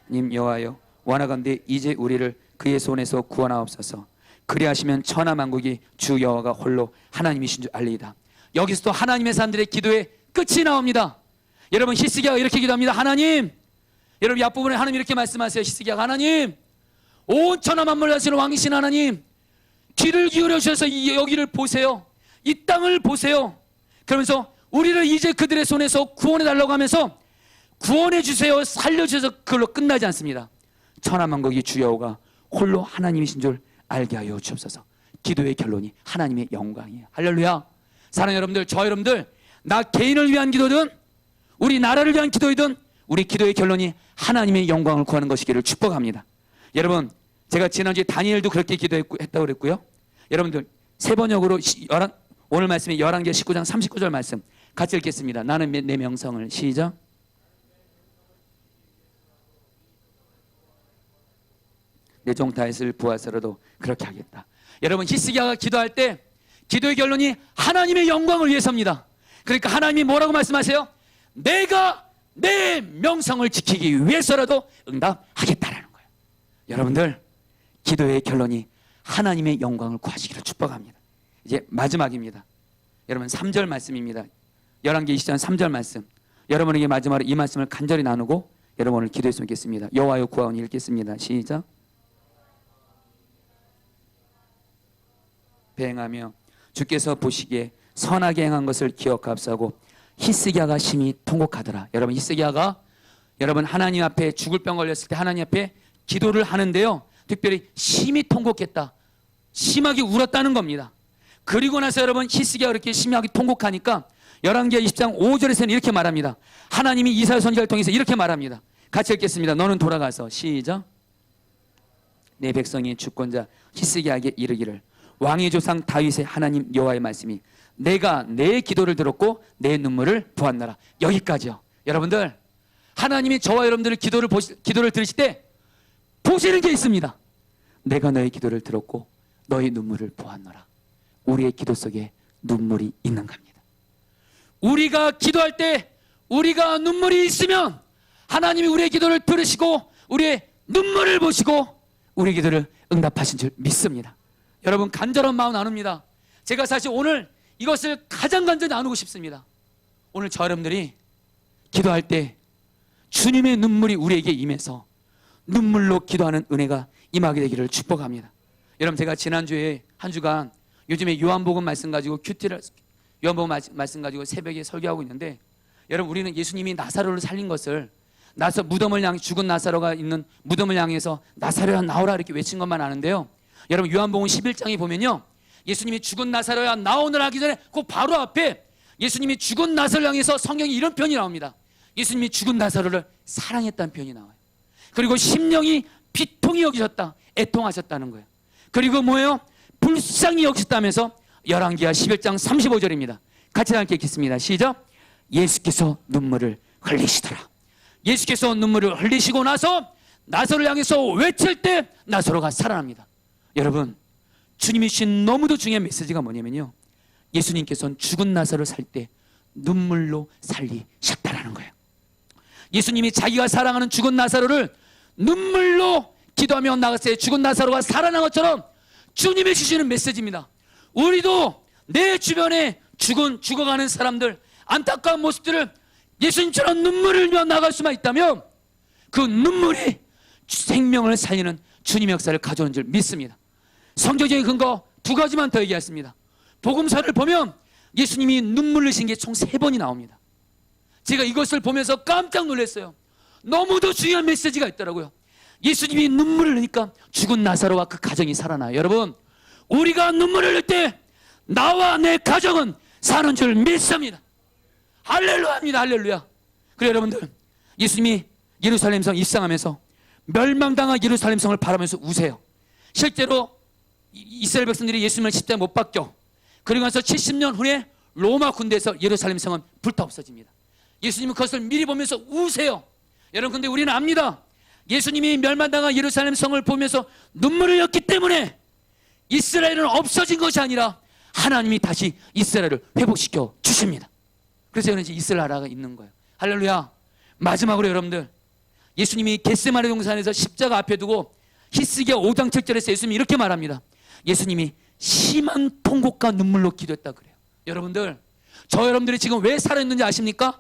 님 여호와여, 원하건대 이제 우리를 그의 손에서 구원하옵소서. 그리하시면 천하 만국이 주 여호와가 홀로 하나님이신 줄 알리이다. 여기서 또 하나님의 사람들의 기도의 끝이 나옵니다. 여러분, 히스기야가 이렇게 기도합니다. 하나님, 여러분 이 앞부분에 하나님 이렇게 말씀하세요. 히스기야가, 하나님, 온 천하 만물을 다스리는 왕이신 하나님, 귀를 기울여 주셔서 여기를 보세요. 이 땅을 보세요. 그러면서 우리를 이제 그들의 손에서 구원해 달라고 하면서 구원해 주세요, 살려 주셔서 그걸로 끝나지 않습니다. 천하 만국이 주 여호와가 홀로 하나님이신 줄 알게 하여 주옵소서. 기도의 결론이 하나님의 영광이에요. 할렐루야. 사랑하는 여러분들, 저 여러분들, 나 개인을 위한 기도든 우리 나라를 위한 기도이든 우리 기도의 결론이 하나님의 영광을 구하는 것이기를 축복합니다. 여러분, 제가 지난주에 다니엘도 그렇게 기도했다고 그랬고요. 여러분들, 세 번역으로 오늘 말씀이 11개 19장 39절 말씀 같이 읽겠습니다. 나는 내 명성을. 시작. 내 종 다윗을 부하서라도 그렇게 하겠다. 여러분, 히스기야가 기도할 때 기도의 결론이 하나님의 영광을 위해서입니다. 그러니까 하나님이 뭐라고 말씀하세요? 내가 내 명성을 지키기 위해서라도 응답하겠다라는 거예요. 여러분들, 기도의 결론이 하나님의 영광을 구하시기를 축복합니다. 이제 마지막입니다. 여러분, 3절 말씀입니다. 11개 20장 3절 말씀. 여러분에게 마지막으로 이 말씀을 간절히 나누고 여러분 오늘 기도했으면 좋겠습니다. 여호와여 구하오니 읽겠습니다. 시작. 배행하며 주께서 보시기에 선하게 행한 것을 기억하옵소서. 히스기야가 심히 통곡하더라. 여러분, 히스기야가 여러분 하나님 앞에 죽을 병 걸렸을 때 하나님 앞에 기도를 하는데요, 특별히 심히 통곡했다, 심하게 울었다는 겁니다. 그리고 나서 여러분, 히스기야가 그렇게 심하게 통곡하니까 11개 20장 5절에서는 이렇게 말합니다. 하나님이 이사야 선지자를 통해서 이렇게 말합니다. 같이 읽겠습니다. 너는 돌아가서. 시작. 내 백성이 주권자 히스기야에게 이르기를 왕의 조상 다윗의 하나님 여호와의 말씀이 내가 내 기도를 들었고 내 눈물을 보았노라. 여기까지요. 여러분들, 하나님이 저와 여러분들의 기도를 들으실 때 보시는 게 있습니다. 내가 너의 기도를 들었고 너의 눈물을 보았노라. 우리의 기도 속에 눈물이 있는 겁니다. 우리가 기도할 때 우리가 눈물이 있으면 하나님이 우리의 기도를 들으시고 우리의 눈물을 보시고 우리의 기도를 응답하신 줄 믿습니다. 여러분, 간절한 마음 나눕니다. 제가 사실 오늘 이것을 가장 간절히 나누고 싶습니다. 오늘 저 여러분들이 기도할 때 주님의 눈물이 우리에게 임해서 눈물로 기도하는 은혜가 임하게 되기를 축복합니다. 여러분, 제가 지난주에 한 주간 요즘에 요한복음 말씀 가지고 요한복음 말씀 가지고 새벽에 설교하고 있는데, 여러분, 우리는 예수님이 나사로를 살린 것을 무덤을 향해 죽은 나사로가 있는 무덤을 향해서 나사로야 나오라 이렇게 외친 것만 아는데요, 여러분, 요한복음 11장에 보면요, 예수님이 죽은 나사로야 나오느라 하기 전에 그 바로 앞에 예수님이 죽은 나사로를 향해서 성경에 이런 표현이 나옵니다. 예수님이 죽은 나사로를 사랑했다는 표현이 나와요. 그리고 심령이 비통히 여기셨다, 애통하셨다는 거예요. 그리고 뭐예요? 불쌍히 여기셨다면서 11기하 11장 35절입니다. 같이 함께 읽겠습니다. 시작. 예수께서 눈물을 흘리시더라. 예수께서 눈물을 흘리시고 나서 나사로를 향해서 외칠 때 나사로가 살아납니다. 여러분, 주님이 주신 너무도 중요한 메시지가 뭐냐면요, 예수님께서는 죽은 나사로를 살 때 눈물로 살리셨다라는 거예요. 예수님이 자기가 사랑하는 죽은 나사로를 눈물로 기도하며 나갔을 때 죽은 나사로가 살아난 것처럼 주님이 주시는 메시지입니다. 우리도 내 주변에 죽어가는 사람들, 안타까운 모습들을 예수님처럼 눈물을 흘려 나갈 수만 있다면 그 눈물이 생명을 살리는 주님의 역사를 가져오는 줄 믿습니다. 성경적인 근거 두 가지만 더 얘기했습니다. 복음서를 보면 예수님이 눈물 흘리신 게 총 3번이 나옵니다. 제가 이것을 보면서 깜짝 놀랐어요. 너무도 중요한 메시지가 있더라고요. 예수님이 눈물을 흘리니까 죽은 나사로와 그 가정이 살아나요. 여러분, 우리가 눈물을 흘릴 때 나와 내 가정은 사는 줄 믿습니다. 할렐루야입니다. 할렐루야. 그래 여러분들, 예수님이 예루살렘 성 입성하면서 멸망당한 예루살렘 성을 바라면서 우세요. 실제로 이스라엘 백성들이 예수님을 십자가에 못 박혀 그리고 나서 70년 후에 로마 군대에서 예루살렘 성은 불타 없어집니다. 예수님은 그것을 미리 보면서 우세요. 여러분, 근데 우리는 압니다. 예수님이 멸망당한 예루살렘 성을 보면서 눈물을 흘렸기 때문에 이스라엘은 없어진 것이 아니라 하나님이 다시 이스라엘을 회복시켜 주십니다. 그래서 이제 이스라엘 나라가 있는 거예요. 할렐루야. 마지막으로 여러분들, 예수님이 겟세마네 동산에서 십자가 앞에 두고 히스기야 5장 7절에서 예수님이 이렇게 말합니다. 예수님이 심한 통곡과 눈물로 기도했다 그래요. 여러분들, 저 여러분들이 지금 왜 살아있는지 아십니까?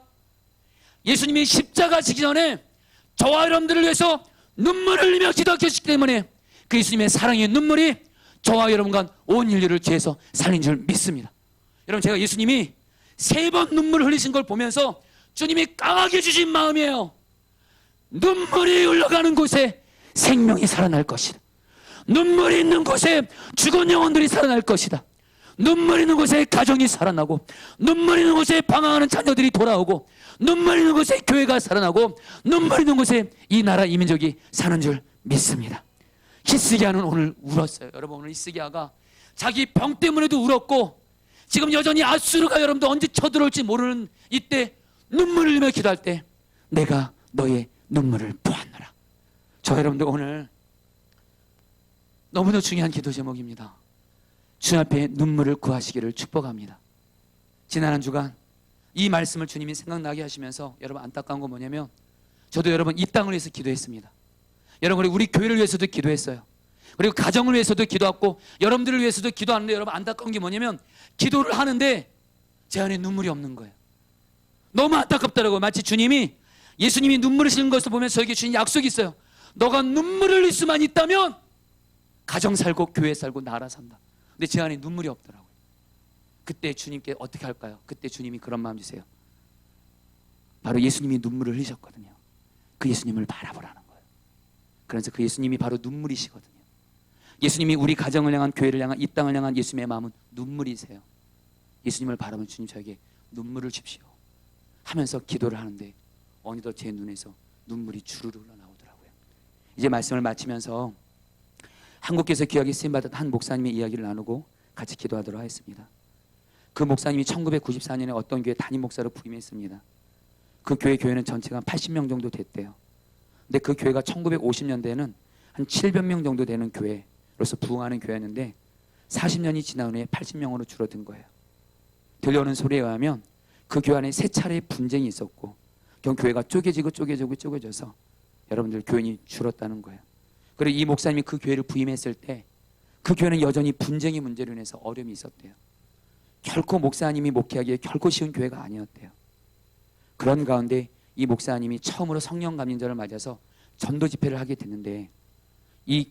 예수님이 십자가 지기 전에 저와 여러분들을 위해서 눈물을 흘리며 기도하셨기 때문에 그 예수님의 사랑의 눈물이 저와 여러분과 온 인류를 죄에서 살린 줄 믿습니다. 여러분, 제가 예수님이 3번 눈물을 흘리신 걸 보면서 주님이 강하게 주신 마음이에요. 눈물이 흘러가는 곳에 생명이 살아날 것이다. 눈물이 있는 곳에 죽은 영혼들이 살아날 것이다. 눈물 있는 곳에 가정이 살아나고, 눈물 있는 곳에 방황하는 자녀들이 돌아오고, 눈물 있는 곳에 교회가 살아나고, 눈물 있는 곳에 이 나라 이 민족이 사는 줄 믿습니다. 히스기야는 오늘 울었어요. 여러분, 오늘 히스기야가 자기 병 때문에도 울었고, 지금 여전히 아수르가 여러분도 언제 쳐들어올지 모르는 이때 눈물을 흘리며 기도할 때 내가 너의 눈물을 보았노라. 저 여러분들 오늘 너무나 중요한 기도 제목입니다. 주님 앞에 눈물을 구하시기를 축복합니다. 지난 한 주간 이 말씀을 주님이 생각나게 하시면서 여러분, 안타까운 건 뭐냐면 저도 여러분 이 땅을 위해서 기도했습니다. 여러분, 우리 교회를 위해서도 기도했어요. 그리고 가정을 위해서도 기도했고 여러분들을 위해서도 기도하는데, 여러분 안타까운 게 뭐냐면 기도를 하는데 제 안에 눈물이 없는 거예요. 너무 안타깝더라고요. 마치 주님이, 예수님이 눈물 흘리는 것을 보면서 저에게 주신 약속이 있어요. 너가 눈물을 흘릴 수만 있다면 가정 살고 교회 살고 나라 산다. 근데 제 안에 눈물이 없더라고요. 그때 주님께 어떻게 할까요? 그때 주님이 그런 마음 주세요. 바로 예수님이 눈물을 흘리셨거든요. 그 예수님을 바라보라는 거예요. 그래서 그 예수님이 바로 눈물이시거든요. 예수님이 우리 가정을 향한, 교회를 향한, 이 땅을 향한 예수님의 마음은 눈물이세요. 예수님을 바라보면 주님 저에게 눈물을 주십시오 하면서 기도를 하는데 어느덧 제 눈에서 눈물이 주르르 흘러나오더라고요. 이제 말씀을 마치면서 한국에서 귀하게 쓰임받은 한 목사님의 이야기를 나누고 같이 기도하도록 하겠습니다. 그 목사님이 1994년에 어떤 교회 담임 목사로 부임했습니다. 그 교회는 전체가 한 80명 정도 됐대요. 근데 그 교회가 1950년대에는 한 700명 정도 되는 교회로서 부흥하는 교회였는데 40년이 지난 후에 80명으로 줄어든 거예요. 들려오는 소리에 의하면 그 교회 안에 3차례 분쟁이 있었고 결국 교회가 쪼개져서 여러분들 교인이 줄었다는 거예요. 그리고 이 목사님이 그 교회를 부임했을 때 그 교회는 여전히 분쟁의 문제로 인해서 어려움이 있었대요. 결코 목사님이 목회하기에 결코 쉬운 교회가 아니었대요. 그런 가운데 이 목사님이 처음으로 성령 감림절을 맞아서 전도 집회를 하게 됐는데, 이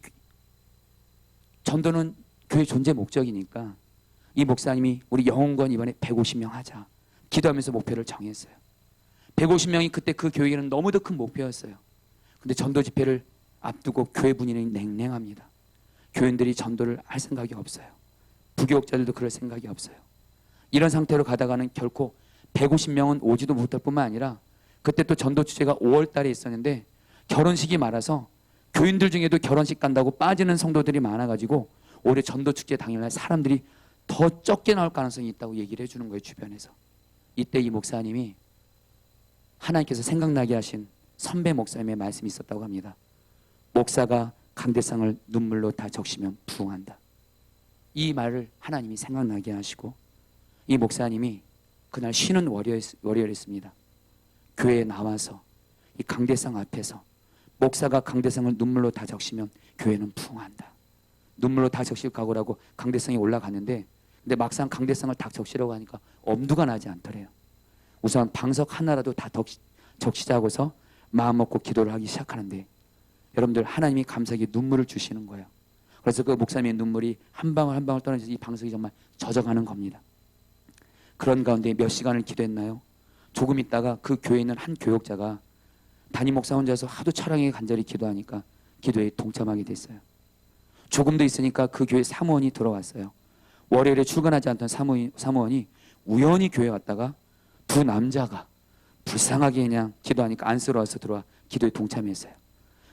전도는 교회 존재 목적이니까 이 목사님이 우리 영혼권 이번에 150명 하자 기도하면서 목표를 정했어요. 150명이 그때 그 교회에는 너무도 큰 목표였어요. 근데 전도 집회를 앞두고 교회 분위기는 냉랭합니다. 교인들이 전도를 할 생각이 없어요. 부교육자들도 그럴 생각이 없어요. 이런 상태로 가다가는 결코 150명은 오지도 못할 뿐만 아니라 그때 또 전도 주제가 5월 달에 있었는데 결혼식이 많아서 교인들 중에도 결혼식 간다고 빠지는 성도들이 많아가지고 올해 전도 축제 당일날 사람들이 더 적게 나올 가능성이 있다고 얘기를 해주는 거예요, 주변에서. 이때 이 목사님이 하나님께서 생각나게 하신 선배 목사님의 말씀이 있었다고 합니다. 목사가 강대상을 눈물로 다 적시면 부흥한다. 이 말을 하나님이 생각나게 하시고 이 목사님이 그날 쉬는 월요일이었습니다. 교회에 나와서 이 강대상 앞에서 목사가 강대상을 눈물로 다 적시면 교회는 부흥한다. 눈물로 다 적실 각오라고 강대상에 올라갔는데, 근데 막상 강대상을 다 적시려고 하니까 엄두가 나지 않더래요. 우선 방석 하나라도 다 적시자고서 마음 먹고 기도를 하기 시작하는데 여러분들 하나님이 감사하게 눈물을 주시는 거예요. 그래서 그 목사님의 눈물이 한 방울 한 방울 떨어져서 이 방석이 정말 젖어가는 겁니다. 그런 가운데 몇 시간을 기도했나요? 조금 있다가 그 교회에 있는 한 교역자가 담임 목사 혼자서 하도 철학에 간절히 기도하니까 기도에 동참하게 됐어요. 조금 더 있으니까 그 교회 사무원이 들어왔어요. 월요일에 출근하지 않던 사무원이 우연히 교회에 왔다가 두 남자가 불쌍하게 그냥 기도하니까 안쓰러워서 들어와 기도에 동참했어요.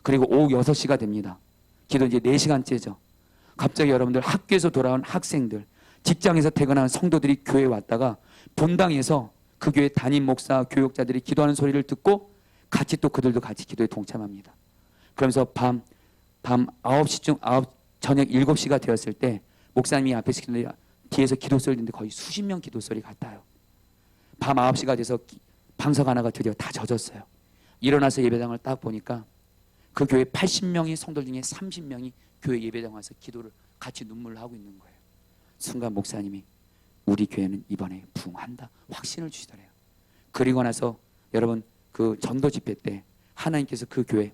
그리고 오후 6시가 됩니다. 기도 이제 4시간째죠. 갑자기 여러분들 학교에서 돌아온 학생들, 직장에서 퇴근한 성도들이 교회에 왔다가 본당에서 그 교회 담임 목사, 교역자들이 기도하는 소리를 듣고 같이 또 그들도 같이 기도에 동참합니다. 그러면서 밤 9시쯤 저녁 7시가 되었을 때 목사님이 앞에서 뒤에서 기도 소리 듣는데 거의 수십 명 기도 소리 같아요. 밤 9시가 돼서 방석 하나가 드디어 다 젖었어요. 일어나서 예배당을 딱 보니까 그 교회 80명의 성도 중에 30명이 교회 예배당 와서 기도를 같이 눈물을 하고 있는 거예요. 순간 목사님이 우리 교회는 이번에 부흥한다 확신을 주시더래요. 그리고 나서 여러분 그 전도 집회 때 하나님께서 그 교회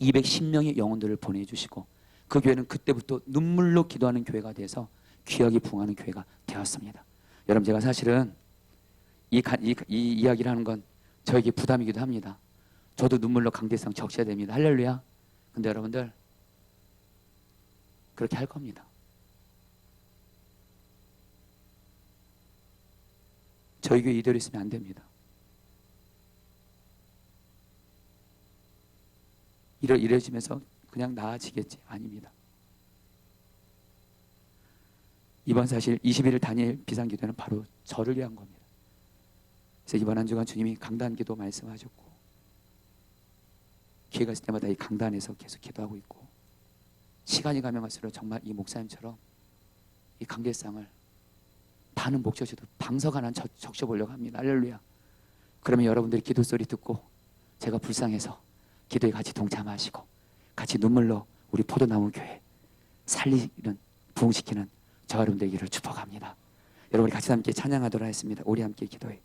210명의 영혼들을 보내주시고 그 교회는 그때부터 눈물로 기도하는 교회가 돼서 귀하게 부흥하는 교회가 되었습니다. 여러분 제가 사실은 이 이야기를 하는 건 저에게 부담이기도 합니다. 저도 눈물로 강대상 적셔야 됩니다. 할렐루야. 근데 여러분들 그렇게 할 겁니다. 저희 교회 이대로 있으면 안 됩니다. 이래지면서 그냥 나아지겠지? 아닙니다. 이번 사실 21일 단일 비상기도는 바로 저를 위한 겁니다. 그래서 이번 한 주간 주님이 강단기도 말씀하셨고 기회가 있을 때마다 이 강단에서 계속 기도하고 있고 시간이 가면 갈수록 정말 이 목사님처럼 이 강대상을 많은 목적지도 방석 하나 적셔보려고 합니다. 할렐루야. 그러면 여러분들이 기도 소리 듣고 제가 불쌍해서 기도에 같이 동참하시고 같이 눈물로 우리 포도나무 교회 살리는 부흥시키는 저 여러분 되기를 축복합니다. 여러분이 같이 함께 찬양하도록 하겠습니다. 우리 함께 기도해.